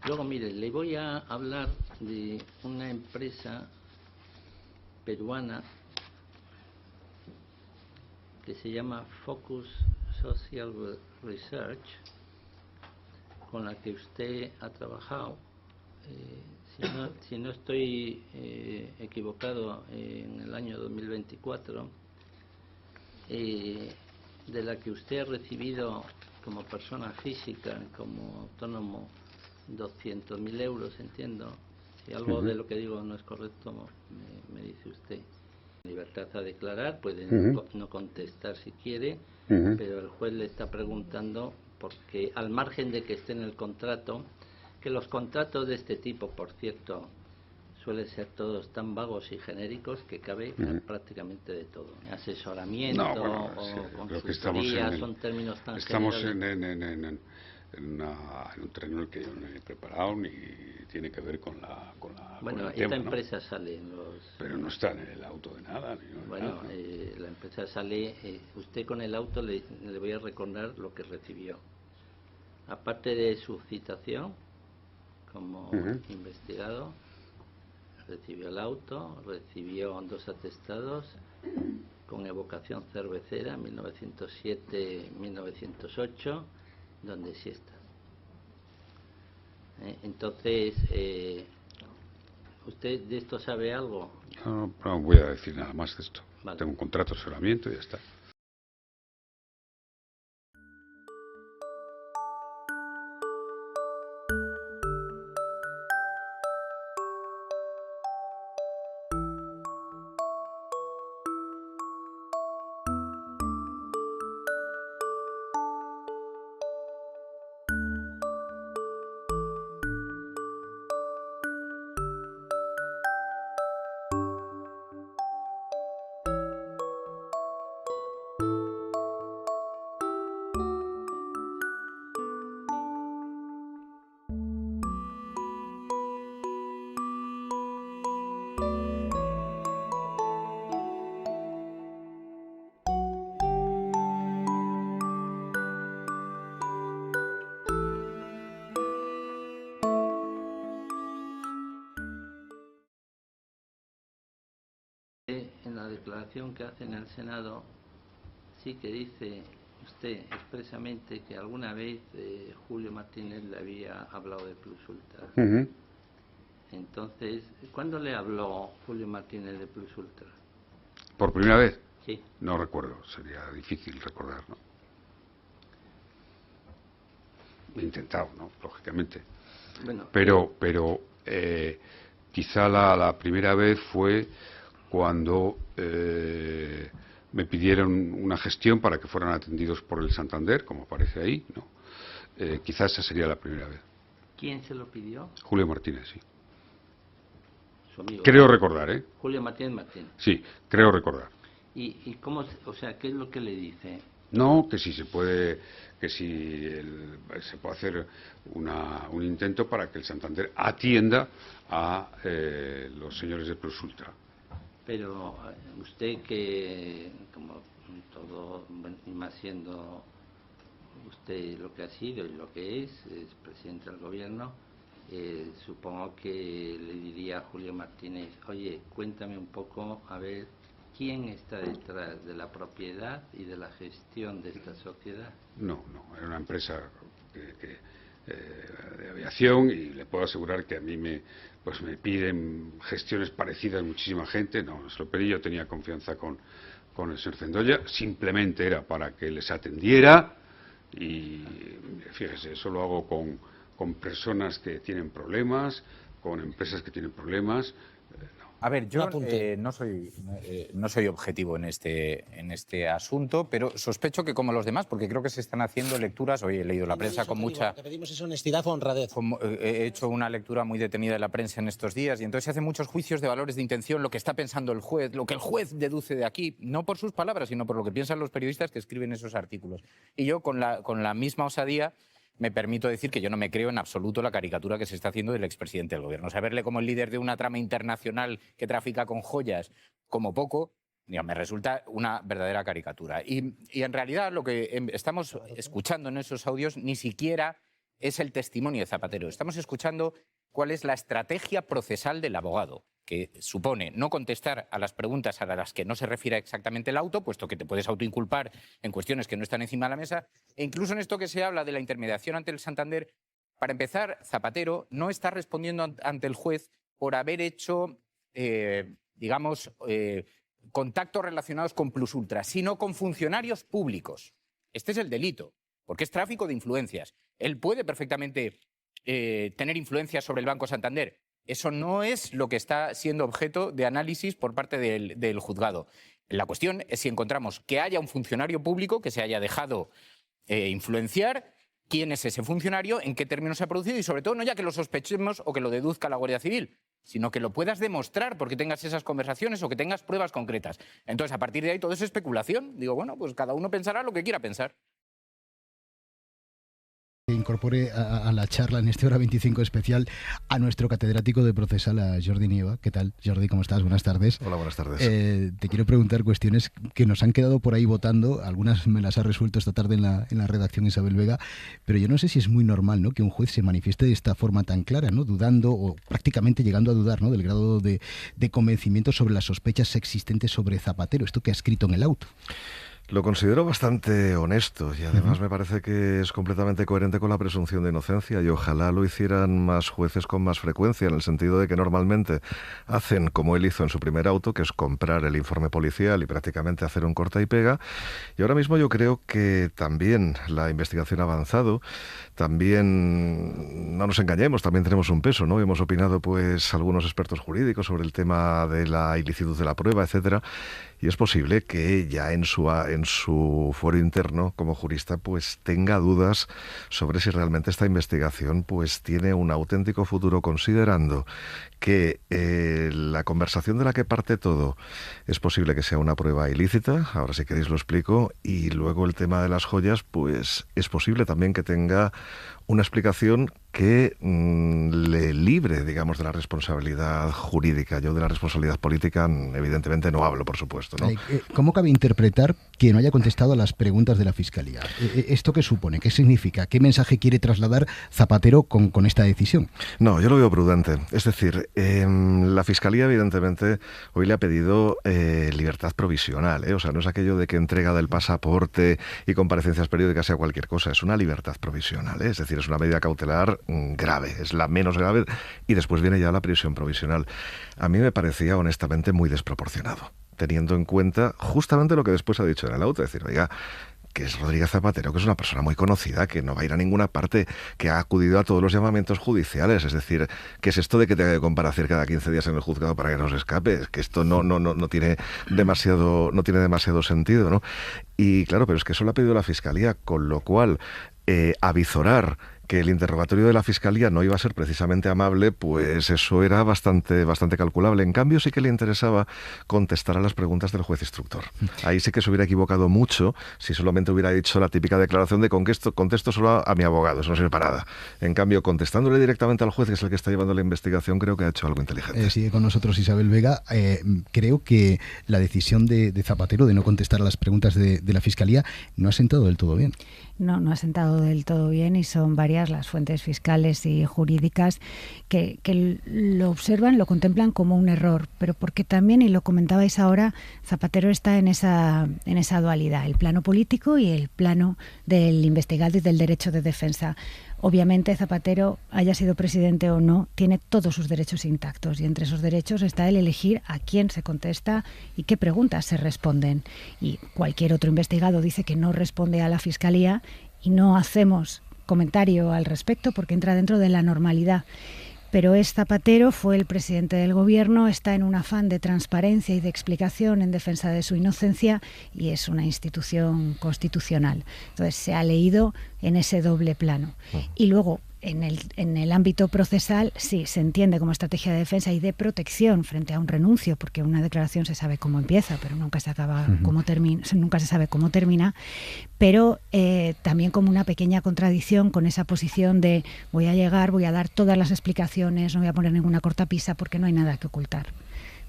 Luego, mire, le voy a hablar de una empresa peruana que se llama Focus Social Research, con la que usted ha trabajado. Si no estoy equivocado, en el año 2024, de la que usted ha recibido como persona física, como autónomo, 200.000 euros, entiendo. Si algo de lo que digo no es correcto, me dice usted. Libertad a declarar, puede no contestar si quiere, pero el juez le está preguntando, porque al margen de que esté en el contrato, que los contratos de este tipo, por cierto, suelen ser todos tan vagos y genéricos que cabe prácticamente de todo. Asesoramiento o consultoría, son términos tan estamos generales. en un terreno en el que yo no he preparado ni tiene que ver con la bueno, con el esta tema, empresa sale en los... Pero no está en el auto de nada. Bueno, la empresa sale... usted con el auto le voy a recordar lo que recibió. Aparte de su citación como investigado, recibió el auto, recibió 2 atestados con evocación cervecera, 1907-1908, donde sí está. Entonces, ¿usted de esto sabe algo? No voy a decir nada más de esto. Vale. Tengo un contrato de asesoramiento y ya está. En la declaración que hace en el Senado, sí que dice usted expresamente que alguna vez Julio Martínez le había hablado de Plus Ultra. Entonces, ¿cuándo le habló Julio Martínez de Plus Ultra? ¿Por primera vez? Sí. No recuerdo, sería difícil recordar, ¿no? He intentado, ¿no? Lógicamente. Bueno, pero quizá la primera vez fue cuando me pidieron una gestión para que fueran atendidos por el Santander, como aparece ahí, ¿no? Quizás esa sería la primera vez. ¿Quién se lo pidió? Julio Martínez, sí. Su amigo. Creo recordar, ¿eh? Julio Martínez. Sí, creo recordar. ¿Y cómo, o sea, qué es lo que le dice? No, que si se puede, que si se puede hacer un intento para que el Santander atienda a los señores de Plus Ultra. Pero usted, que como todo, y más siendo usted lo que ha sido y lo que es presidente del gobierno, supongo que le diría a Julio Martínez: oye, cuéntame un poco, a ver, ¿quién está detrás de la propiedad y de la gestión de esta sociedad? No, era una empresa de aviación, y le puedo asegurar que a mí me piden gestiones parecidas muchísima gente. No, se lo pedí, yo tenía confianza con el señor Zendoya, simplemente era para que les atendiera, y fíjese, eso lo hago con personas que tienen problemas, con empresas que tienen problemas. A ver, yo no soy objetivo en este asunto, pero sospecho que, como los demás, porque creo que se están haciendo lecturas. Hoy he leído la prensa con mucha... Lo que pedimos es honestidad o honradez. He hecho una lectura muy detenida de la prensa en estos días, y entonces se hacen muchos juicios de valores de intención, lo que está pensando el juez, lo que el juez deduce de aquí, no por sus palabras, sino por lo que piensan los periodistas que escriben esos artículos. Y yo, con la misma osadía, me permito decir que yo no me creo en absoluto la caricatura que se está haciendo del expresidente del gobierno. O sea, verle como el líder de una trama internacional que trafica con joyas, como poco, me resulta una verdadera caricatura. Y en realidad lo que estamos escuchando en esos audios ni siquiera es el testimonio de Zapatero. Estamos escuchando cuál es la estrategia procesal del abogado, que supone no contestar a las preguntas a las que no se refiere exactamente el auto, puesto que te puedes autoinculpar en cuestiones que no están encima de la mesa, e incluso en esto que se habla de la intermediación ante el Santander. Para empezar, Zapatero no está respondiendo ante el juez por haber hecho, contactos relacionados con Plus Ultra, sino con funcionarios públicos. Este es el delito, porque es tráfico de influencias. Él puede perfectamente tener influencia sobre el Banco Santander. Eso no es lo que está siendo objeto de análisis por parte del juzgado. La cuestión es si encontramos que haya un funcionario público que se haya dejado influenciar, quién es ese funcionario, en qué términos se ha producido y, sobre todo, no ya que lo sospechemos o que lo deduzca la Guardia Civil, sino que lo puedas demostrar porque tengas esas conversaciones o que tengas pruebas concretas. Entonces, a partir de ahí, todo es especulación. Digo, bueno, pues cada uno pensará lo que quiera pensar. Incorpore a la charla en este Hora 25 especial a nuestro catedrático de procesal, a Jordi Nieva. ¿Qué tal, Jordi? ¿Cómo estás? Buenas tardes. Hola, buenas tardes. Te quiero preguntar cuestiones que nos han quedado por ahí votando. Algunas me las ha resuelto esta tarde en la redacción Isabel Vega, pero yo no sé si es muy normal, ¿no?, que un juez se manifieste de esta forma tan clara, ¿no?, dudando o prácticamente llegando a dudar, ¿no?, del grado de convencimiento sobre las sospechas existentes sobre Zapatero, esto que ha escrito en el auto. Lo considero bastante honesto y además me parece que es completamente coherente con la presunción de inocencia y ojalá lo hicieran más jueces con más frecuencia, en el sentido de que normalmente hacen como él hizo en su primer auto, que es comprar el informe policial y prácticamente hacer un corta y pega. Y ahora mismo yo creo que también la investigación ha avanzado, también, no nos engañemos, también tenemos un peso, ¿no? Hemos opinado pues algunos expertos jurídicos sobre el tema de la ilicitud de la prueba, etcétera. Y es posible que ya en su fuero interno, como jurista, pues tenga dudas sobre si realmente esta investigación pues tiene un auténtico futuro, considerando que la conversación de la que parte todo es posible que sea una prueba ilícita, ahora si queréis lo explico, y luego el tema de las joyas, pues es posible también que tenga una explicación que le libre, digamos, de la responsabilidad jurídica. Yo de la responsabilidad política evidentemente no hablo, por supuesto, ¿no? ¿Cómo cabe interpretar que no haya contestado a las preguntas de la Fiscalía? ¿Esto qué supone? ¿Qué significa? ¿Qué mensaje quiere trasladar Zapatero con esta decisión? No, yo lo veo prudente. Es decir, la Fiscalía evidentemente hoy le ha pedido libertad provisional, ¿eh? O sea, no es aquello de que entrega del pasaporte y comparecencias periódicas sea cualquier cosa, es una libertad provisional, ¿eh? Es decir, es una medida cautelar grave, es la menos grave, y después viene ya la prisión provisional. A mí me parecía honestamente muy desproporcionado, teniendo en cuenta justamente lo que después ha dicho en el auto, es decir, oiga, que es Rodríguez Zapatero, que es una persona muy conocida, que no va a ir a ninguna parte, que ha acudido a todos los llamamientos judiciales, es decir, ¿qué es esto de que tenga que comparecer cada 15 días en el juzgado para que no se escape? Es que esto no tiene demasiado sentido, ¿no? Y claro, pero es que eso lo ha pedido la Fiscalía, con lo cual avizorar que el interrogatorio de la Fiscalía no iba a ser precisamente amable, pues eso era bastante calculable. En cambio, sí que le interesaba contestar a las preguntas del juez instructor. Ahí sí que se hubiera equivocado mucho si solamente hubiera dicho la típica declaración de contesto solo a mi abogado, eso no sirve para nada. En cambio, contestándole directamente al juez, que es el que está llevando la investigación, creo que ha hecho algo inteligente. Sigue con nosotros Isabel Vega. Creo que la decisión de Zapatero de no contestar a las preguntas de la Fiscalía no ha sentado del todo bien. No ha sentado del todo bien, y son varias las fuentes fiscales y jurídicas que lo observan, lo contemplan como un error, pero porque también, y lo comentabais ahora, Zapatero está en esa dualidad, el plano político y el plano del investigado y del derecho de defensa. Obviamente Zapatero, haya sido presidente o no, tiene todos sus derechos intactos, y entre esos derechos está el elegir a quién se contesta y qué preguntas se responden. Y cualquier otro investigado dice que no responde a la Fiscalía y no hacemos comentario al respecto porque entra dentro de la normalidad. Pero es Zapatero, fue el presidente del gobierno, está en un afán de transparencia y de explicación en defensa de su inocencia, y es una institución constitucional. Entonces se ha leído en ese doble plano. Y luego, en el ámbito procesal, sí, se entiende como estrategia de defensa y de protección frente a un renuncio, porque una declaración se sabe cómo empieza, pero nunca se acaba nunca se sabe cómo termina, pero también como una pequeña contradicción con esa posición de voy a dar todas las explicaciones, no voy a poner ninguna cortapisa porque no hay nada que ocultar,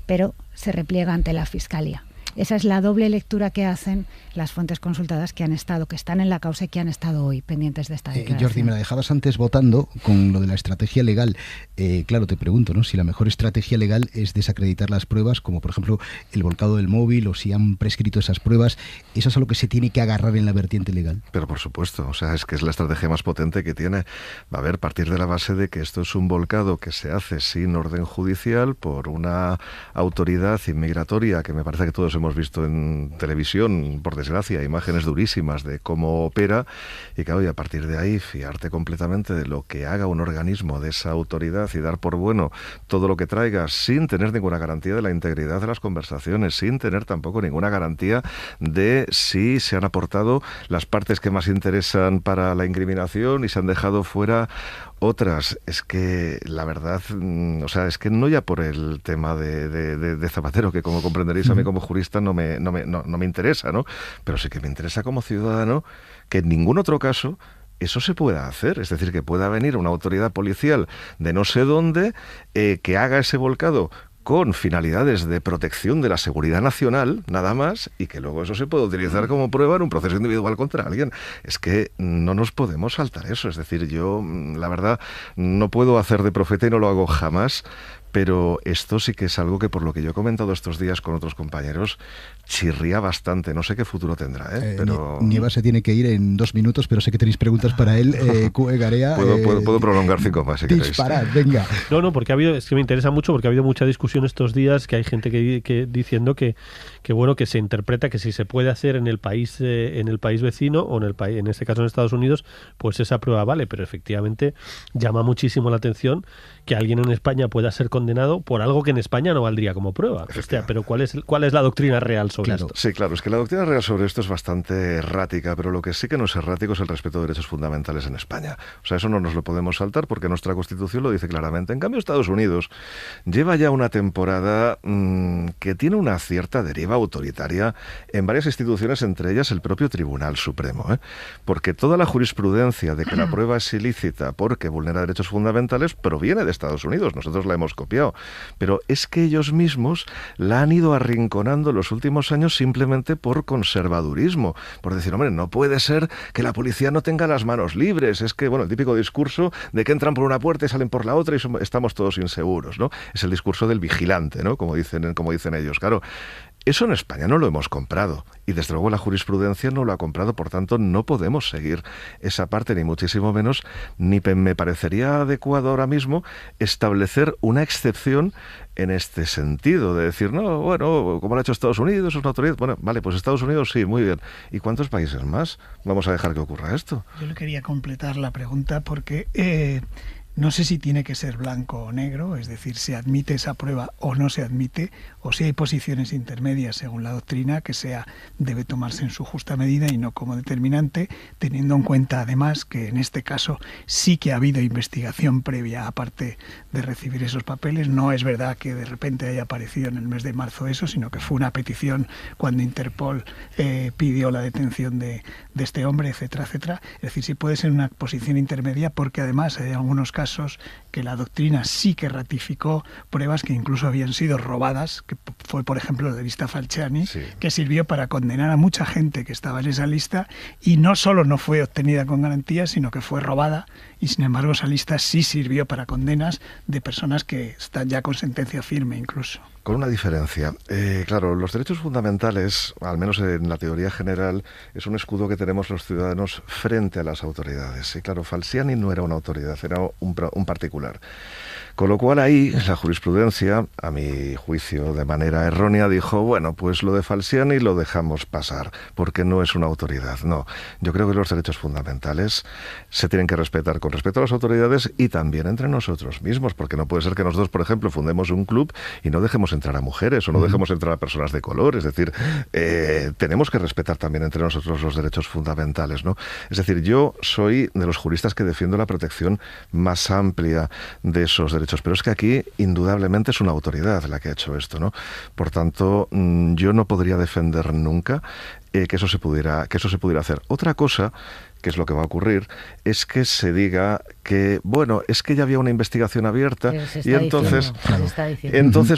pero se repliega ante la Fiscalía. esa es la doble lectura que hacen las fuentes consultadas que están en la causa y que han estado hoy pendientes de esta declaración. Jordi, me la dejabas antes votando con lo de la estrategia legal. Claro, te pregunto, ¿no?, si la mejor estrategia legal es desacreditar las pruebas, como por ejemplo el volcado del móvil, o si han prescrito esas pruebas. ¿Eso es a lo que se tiene que agarrar en la vertiente legal? Pero por supuesto, o sea, es que es la estrategia más potente que tiene. A ver, partir de la base de que esto es un volcado que se hace sin orden judicial por una autoridad inmigratoria que me parece que todos hemos visto en televisión, por desgracia, imágenes durísimas de cómo opera, y claro, y a partir de ahí fiarte completamente de lo que haga un organismo de esa autoridad y dar por bueno todo lo que traiga sin tener ninguna garantía de la integridad de las conversaciones, sin tener tampoco ninguna garantía de si se han aportado las partes que más interesan para la incriminación y se han dejado fuera otras. Es que la verdad, o sea, es que no ya por el tema de Zapatero, que como comprenderéis a mí como jurista no me interesa, ¿no? Pero sí que me interesa como ciudadano que en ningún otro caso eso se pueda hacer, es decir, que pueda venir una autoridad policial de no sé dónde que haga ese volcado con finalidades de protección de la seguridad nacional, nada más, y que luego eso se puede utilizar como prueba en un proceso individual contra alguien. Es que no nos podemos saltar eso. Es decir, yo, la verdad, no puedo hacer de profeta y no lo hago jamás, pero esto sí que es algo que, por lo que yo he comentado estos días con otros compañeros, chirría bastante. No sé qué futuro tendrá, pero... Nieva se tiene que ir en 2 minutos, pero sé que tenéis preguntas para él. Garea, puedo prolongar 5 más, si queréis. Disparad, venga. No, porque es que me interesa mucho, porque ha habido mucha discusión estos días, que hay gente que diciendo que bueno, que se interpreta que si se puede hacer en el país vecino, o en este caso en Estados Unidos, pues esa prueba vale. Pero efectivamente llama muchísimo la atención que alguien en España pueda ser condenado por algo que en España no valdría como prueba. Hostia, pero ¿cuál es la doctrina real sobre esto? Sí, claro, es que la doctrina real sobre esto es bastante errática, pero lo que sí que no es errático es el respeto de derechos fundamentales en España. O sea, eso no nos lo podemos saltar porque nuestra Constitución lo dice claramente. En cambio, Estados Unidos lleva ya una temporada que tiene una cierta deriva autoritaria en varias instituciones, entre ellas el propio Tribunal Supremo, porque toda la jurisprudencia de que la prueba es ilícita porque vulnera derechos fundamentales proviene de Estados Unidos. Nosotros la hemos copiado, pero es que ellos mismos la han ido arrinconando en los últimos años simplemente por conservadurismo, por decir, hombre, no puede ser que la policía no tenga las manos libres. Es que, bueno, el típico discurso de que entran por una puerta y salen por la otra y estamos todos inseguros, ¿no? Es el discurso del vigilante, ¿no? Como dicen ellos. Claro, eso en España no lo hemos comprado, y desde luego la jurisprudencia no lo ha comprado. Por tanto, no podemos seguir esa parte, ni muchísimo menos, ni me parecería adecuado ahora mismo establecer una excepción en este sentido, de decir, no, bueno, como lo ha hecho Estados Unidos, es una autoridad. Bueno, vale, pues Estados Unidos sí, muy bien. ¿Y cuántos países más vamos a dejar que ocurra esto? Yo le quería completar la pregunta porque... no sé si tiene que ser blanco o negro, es decir, se admite esa prueba o no se admite, o si hay posiciones intermedias según la doctrina, que debe tomarse en su justa medida y no como determinante, teniendo en cuenta además que en este caso sí que ha habido investigación previa, aparte de recibir esos papeles. No es verdad que de repente haya aparecido en el mes de marzo eso, sino que fue una petición cuando Interpol pidió la detención de este hombre, etcétera, etcétera. Es decir, sí puede ser una posición intermedia, porque además hay algunos casos que la doctrina sí que ratificó pruebas que incluso habían sido robadas, que fue por ejemplo la lista Falciani, sí, que sirvió para condenar a mucha gente que estaba en esa lista, y no solo no fue obtenida con garantías, sino que fue robada, y sin embargo esa lista sí sirvió para condenas de personas que están ya con sentencia firme incluso. Con una diferencia. Claro, los derechos fundamentales, al menos en la teoría general, es un escudo que tenemos los ciudadanos frente a las autoridades. Y claro, Falciani no era una autoridad, era un particular. Con lo cual ahí la jurisprudencia, a mi juicio de manera errónea, dijo, bueno, pues lo de Falciani lo dejamos pasar, porque no es una autoridad. No, yo creo que los derechos fundamentales se tienen que respetar con respecto a las autoridades y también entre nosotros mismos, porque no puede ser que nosotros, por ejemplo, fundemos un club y no dejemos entrar a mujeres o no dejemos entrar a personas de color. Es decir, tenemos que respetar también entre nosotros los derechos fundamentales, ¿no? Es decir, yo soy de los juristas que defiendo la protección más amplia de esos derechos, pero es que aquí indudablemente es una autoridad la que ha hecho esto, ¿no? Por tanto, yo no podría defender nunca que eso se pudiera hacer. Otra cosa que es lo que va a ocurrir, es que se diga que, bueno, es que ya había una investigación abierta y entonces,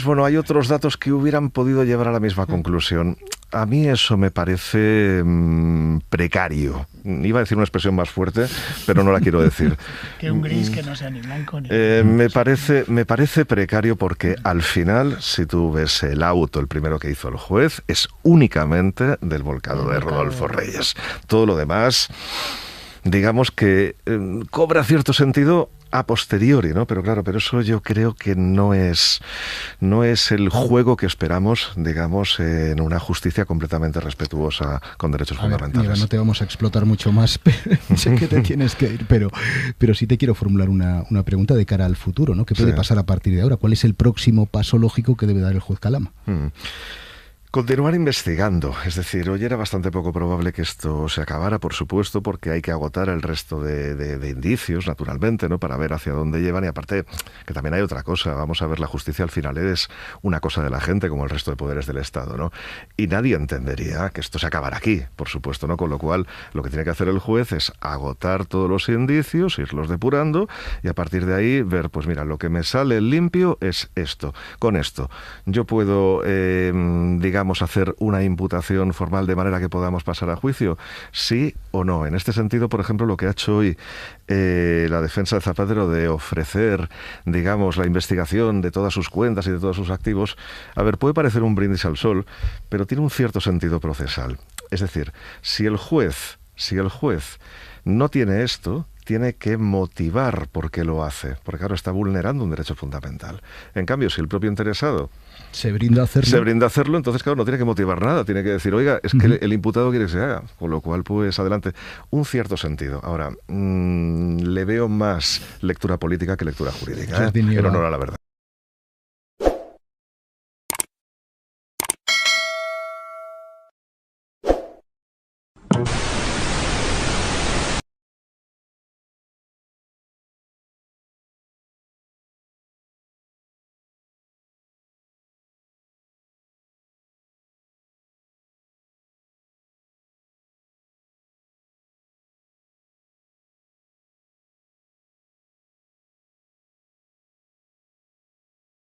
bueno, hay otros datos que hubieran podido llevar a la misma conclusión. A mí eso me parece precario. Iba a decir una expresión más fuerte, pero no la quiero decir. Que un gris que no sea ni blanco ni... me parece precario porque al final, si tú ves el auto, el primero que hizo el juez, es únicamente del volcado de Rodolfo Reyes. Todo lo demás, digamos que cobra cierto sentido a posteriori, ¿no? Pero claro, pero eso yo creo que no es el juego que esperamos, digamos, en una justicia completamente respetuosa con derechos fundamentales. Mira, no te vamos a explotar mucho más, sé que te tienes que ir, pero sí te quiero formular una pregunta de cara al futuro, ¿no? ¿Qué puede pasar a partir de ahora? ¿Cuál es el próximo paso lógico que debe dar el juez Calama? Continuar investigando, es decir, hoy era bastante poco probable que esto se acabara, por supuesto, porque hay que agotar el resto de indicios, naturalmente, ¿no? Para ver hacia dónde llevan, y aparte que también hay otra cosa, vamos a ver, la justicia al final es una cosa de la gente como el resto de poderes del Estado, ¿no? Y nadie entendería que esto se acabara aquí, por supuesto, ¿no? Con lo cual, lo que tiene que hacer el juez es agotar todos los indicios, irlos depurando, y a partir de ahí ver, pues mira, lo que me sale limpio es esto. Con esto yo puedo, digamos, hacer una imputación formal de manera que podamos pasar a juicio, sí o no. En este sentido, por ejemplo, lo que ha hecho hoy la defensa de Zapatero de ofrecer, digamos, la investigación de todas sus cuentas y de todos sus activos, a ver, puede parecer un brindis al sol, pero tiene un cierto sentido procesal. Es decir, si el juez no tiene esto, tiene que motivar por qué lo hace, porque claro, está vulnerando un derecho fundamental. En cambio, si el propio interesado se brinda a hacerlo, entonces claro, no tiene que motivar nada, tiene que decir, oiga, es que el imputado quiere que se haga, con lo cual pues adelante, un cierto sentido. Ahora, le veo más lectura política que lectura jurídica, en honor a la verdad.